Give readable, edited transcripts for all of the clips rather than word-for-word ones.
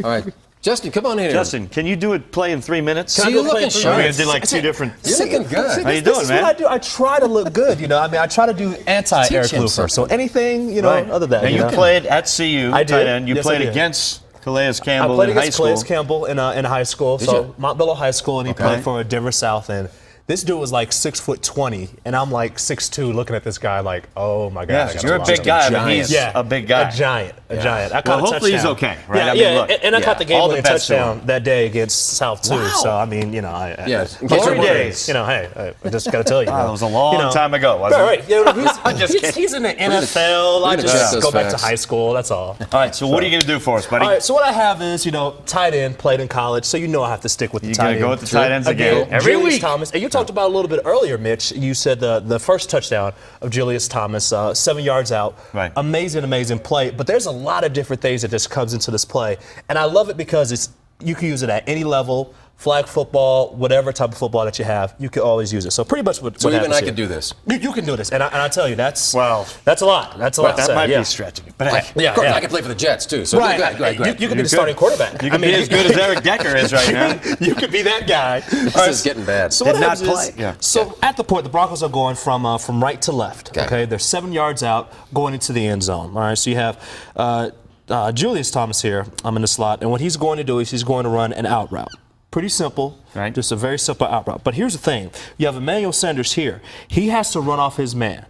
All right. Justin, come on in here. Justin, can you do it play in 3 minutes? See, you're looking sharp. We're going to do like two different. You're looking good. How you doing, This is man? what I do. I try to look good, you know. I mean, I try to do anti-Eric him Lufer. something. So anything, you know, other than that. And you played at CU, I did. tight end. You Yes, played I did. against Calais I Campbell played in high against school. Calais Campbell in high school. Did So you? Montbello High School, and he Okay. played for Denver South. And this dude was like 6'20", and I'm like 6'2", looking at this guy like, oh my God. Yeah, I gotta 'cause you're a watch big him. guy, but he's a big guy. A giant. I caught Well, a hopefully he's touchdown. okay, right? Yeah, I mean, look, and I caught the all the game-winning best to touchdown that day against South too. Wow. So I mean, you know, Yes. Glory days. You know, hey, I just got to tell you. Wow, that was a long time ago, wasn't Right, it? right. You know, he's in the NFL. I gonna check just those go back to facts. high school. That's all. All right, so what are you going to do for us, buddy? All right, so what I have is, you know, tight end, played in college, so you know I have to stick with the You tight got end. to go with the tight ends again. Every Julius week. Thomas, and you talked about a little bit earlier, Mitch. You said the first touchdown of Julius Thomas, 7 yards out. Right. Amazing play. But there's a lot of different things that just comes into this play, and I love it because you can use it at any level. Flag football, whatever type of football that you have, you can always use it. So pretty much what So even happens I here. could do this. You can do this, and I tell you, that's a lot. That's a Well, lot. to that say, might yeah. be stretching it. But hey, Yeah, Of course, yeah. I can play for the Jets, too. So Right. go ahead. You can be the could. starting quarterback. You can be as good as Eric Decker is right now. You could be that guy. This is getting bad. So Did what not happens is, play. Yeah. So at the point, the Broncos are going from right to left. Okay. Okay, they're 7 yards out, going into the end zone. All right, so you have Julius Thomas here. I'm in the slot, and what he's going to do is he's going to run an out route. Pretty simple, Right. Just a very simple out route. But here's the thing: you have Emmanuel Sanders here. He has to run off his man.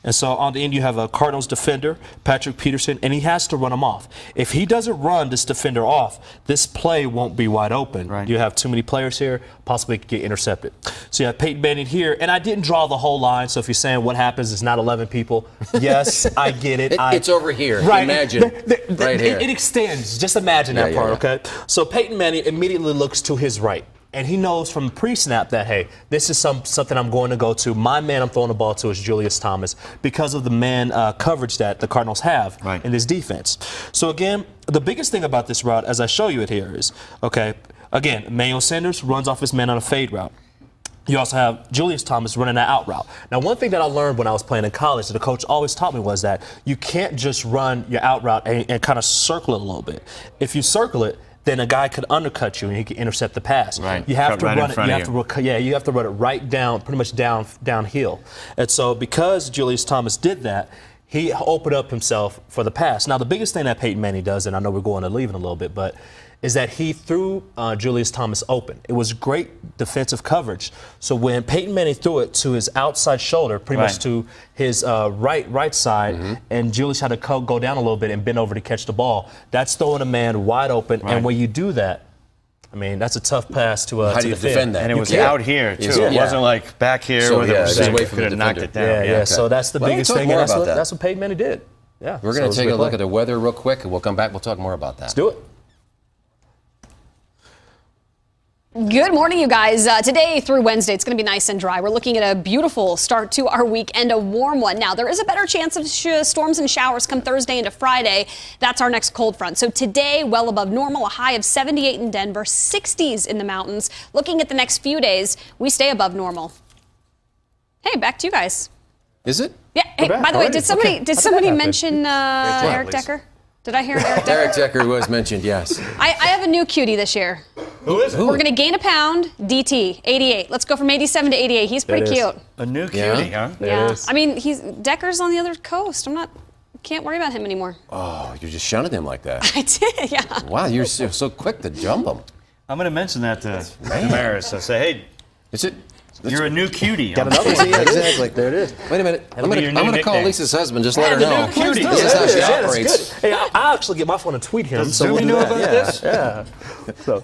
And so on the end, you have a Cardinals defender, Patrick Peterson, and he has to run him off. If he doesn't run this defender off, this play won't be wide open. Right. You have too many players here, possibly could get intercepted. So you have Peyton Manning here, and I didn't draw the whole line, so if you're saying what happens, it's not 11 people. Yes, I get it. It's over here. Right. Imagine right here. It extends. Just imagine that Yeah, part, yeah. okay? So Peyton Manning immediately looks to his right. And he knows from pre-snap that, hey, this is something I'm going to go to. My man I'm throwing the ball to is Julius Thomas because of the man coverage that the Cardinals have in this defense. So, again, the biggest thing about this route, as I show you it here, is, okay, again, Emmanuel Sanders runs off his man on a fade route. You also have Julius Thomas running that out route. Now, one thing that I learned when I was playing in college that the coach always taught me was that you can't just run your out route and kind of circle it a little bit. If you circle it, then a guy could undercut you and he could intercept the pass. Right. You have Cut to right run in it. front You of have to you have to run it right down, pretty much downhill. And so because Julius Thomas did that, he opened up himself for the pass. Now the biggest thing that Peyton Manning does, and I know we're going to leave in a little bit, but is that he threw Julius Thomas open. It was great defensive coverage. So when Peyton Manning threw it to his outside shoulder, pretty much to his right side, and Julius had to go down a little bit and bend over to catch the ball, that's throwing a man wide open. And when you do that, I mean, that's a tough pass to How do you defend that? And it was can't. out here, too. Yeah. It wasn't like back here So, where the yeah, just receiver away from could the have knocked defender. it down. Yeah. So that's the Well, biggest talk thing. more And about that. that's what Peyton Manning did. Yeah. We're going to take a look at the weather real quick, and we'll come back. We'll talk more about that. Let's do it. Good morning, you guys. Today through Wednesday, it's going to be nice and dry. We're looking at a beautiful start to our week and a warm one. Now, there is a better chance of storms and showers come Thursday into Friday. That's our next cold front. So today, well above normal, a high of 78 in Denver, 60s in the mountains. Looking at the next few days, we stay above normal. Hey, back to you guys. Is it? Yeah. Hey, by the way, did somebody happen? mention Eric Lisa. Decker? Did I hear Eric Decker? Eric Decker was mentioned, yes. I have a new cutie this year. Who is it? We're going to gain a pound, DT, 88. Let's go from 87 to 88. He's pretty cute. A new cutie, Yeah. huh? Yeah. is. I mean, Decker's on the other coast. Can't worry about him anymore. Oh, you're just shunning him like that. I did, yeah. Wow, you're so quick to jump him. I'm going to mention that to Damaris. I say, hey, Is it? you're a new cutie. Got another one. Yeah, exactly. There it is. Wait a minute. I'm be your going new to call nickname. Lisa's husband. Just let her the know. new cutie. This is how she Yeah, that's operates. good. Hey, I actually get my phone and tweet him. Does so we'll Zooey do know that. about Yeah, this? Yeah. So,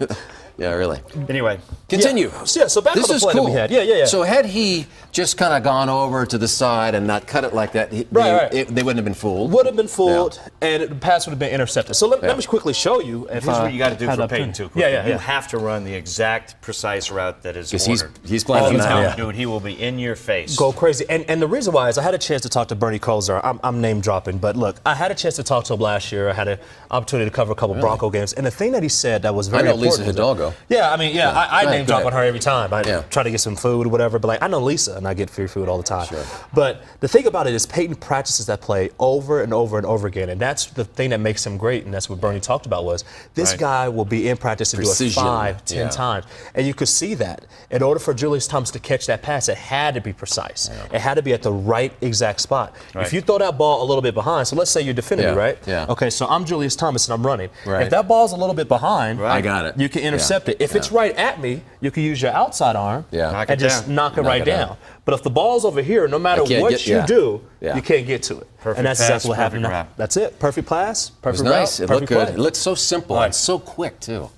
Yeah, really. Anyway, Continue. Yeah, so back This on the is play cool. that we had. Yeah. So had he just kind of gone over to the side and not cut it like that, they wouldn't have been fooled. would have been fooled, and the pass would have been intercepted. So let me quickly show you. here's what you got to do for Peyton, too. Quickly. Yeah. You have to run the exact, precise route that is Because ordered. he's playing If you from that. don't Yeah. do it, he will be in your face. Go crazy. And the reason why is I had a chance to talk to Bernie Kosar. I'm name dropping, but look, I had a chance to talk to him last year. I had an opportunity to cover a couple Bronco games. And the thing that he said that was very I know important. Lisa Hidalgo. go. Yeah, I mean, I Go name drop ahead. on her every time. I try to get some food or whatever, but like I know Lisa and I get free food all the time. Sure. But the thing about it is Peyton practices that play over and over and over again, and that's the thing that makes him great, and that's what Bernie talked about was this guy will be in practice and do it 5, 10 times. And you could see that. In order for Julius Thomas to catch that pass, it had to be precise. It had to be at the right exact spot. If you throw that ball a little bit behind, so let's say you're defending me, right? Yeah. Okay, so I'm Julius Thomas and I'm running. Right. If that ball's a little bit behind, I got it. you can intercept it. If it's right at me, you can use your outside arm Knock and it just down. knock it right down. But if the ball's over here, no matter what you do, you can't get to it. Perfect and that's pass, exactly what perfect happened. wrap. That's it. Perfect pass, It perfect was nice. route, It looked perfect good. play. It looked so simple and so quick, too.